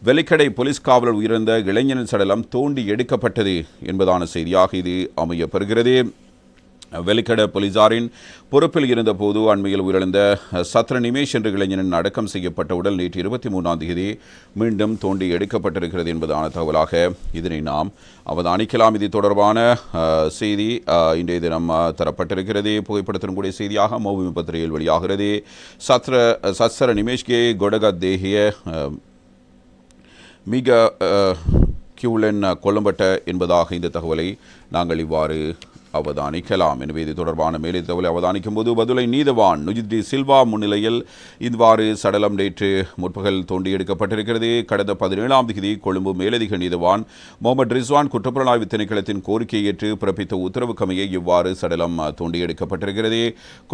Welikada police காவலர் உயிரிழந்த இளைஞனின் சடலம் தோண்டி எடுக்கப்பட்டது என்பதான செய்தியாக இது அமையப்பெறுகிறது. வெலிக்கட போலீசாரின் பொறுப்பில் இருந்தபோது அண்மையில் உயிரிழந்த சத்ர நிமேஷ் என்ற இளைஞனின் அடக்கம் செய்யப்பட்ட உடல் நேற்று 23ஆம் தேதி மீண்டும் தோண்டி எடுக்கப்பட்டிருக்கிறது என்பதான தகவலாக இதனை நாம் அவதானிக்கலாம். இது தொடர்பான செய்தி இன்றைய தினம் தரப்பட்டிருக்கிறது. புகைப்படத்தின் கூடிய செய்தியாக மௌபூமி பத்திரிகையில் வெளியாகிறது. சத்ர நிமேஷ்கே கொடக தேகிய மிக கியூலன் கொல்லப்பட்ட என்பதாக இந்த தகவலை நாங்கள் இவ்வாறு அவதானிக்கலாம். எனவே இது தொடர்பான மேலே தகவலை அவதானிக்கும் போது பதுளை நீதவான் நுஜித் டி சில்வா முன்னிலையில் இவ்வாறு சடலம் நேற்று முற்பகல் தோண்டி எடுக்கப்பட்டிருக்கிறது. கடந்த 17ஆம் தேதி கொழும்பு மேலதிக நீதவான் முகமது ரிஸ்வான் குற்றப்புலனாய்வு திணைக்களத்தின் கோரிக்கையை ஏற்று பிறப்பித்த உத்தரவுக்கமைய இவ்வாறு சடலம் தோண்டி எடுக்கப்பட்டிருக்கிறது.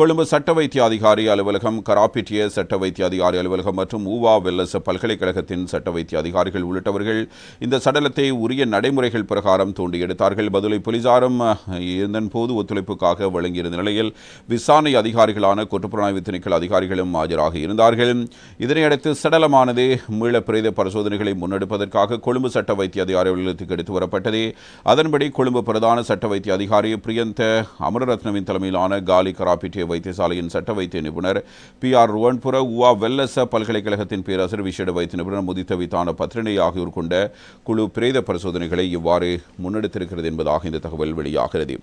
கொழும்பு சட்ட வைத்திய அதிகாரி அலுவலகம், கராப்பிட்டிய சட்ட வைத்திய அதிகாரி அலுவலகம் மற்றும் ஊவா வெல்லச பல்கலைக்கழகத்தின் சட்ட வைத்திய அதிகாரிகள் உள்ளிட்டவர்கள் இந்த சடலத்தை உரிய நடைமுறைகள் பிரகாரம் தோண்டி எடுத்தார்கள். பதுளை போலீசாரும் இதன் போது ஒத்துழைப்புக்காக வழங்கியிருந்த நிலையில் விசாரணை அதிகாரிகளான குற்றப்புலனாய்வு திணைக்கள அதிகாரிகளும் ஆஜராக இருந்தார்கள். இதனையடுத்து சடலமானது மீள பிரேத பரிசோதனைகளை முன்னெடுப்பதற்காக கொழும்பு சட்ட வைத்திய அதிகாரி அலுவலகத்துக்கு எடுத்து வரப்பட்டது. அதன்படி கொழும்பு பிரதான சட்ட வைத்திய அதிகாரி பிரியந்த அமரரத்னவின் தலைமையிலான காலி கராப்பிட்டிய வைத்தியசாலையின் சட்ட வைத்திய நிபுணர் PR ருவன்புர, உவா வெல்லச பல்கலைக்கழகத்தின் பேராசிரியர் விசேட வைத்திய நிபுணர் முதித்த வித்தான பத்ரினை ஆகியோர் கொண்ட குழு பிரேத பரிசோதனைகளை இவ்வாறு முன்னெடுத்திருக்கிறது என்பதாக இந்த தகவல் வெளியாகிறது.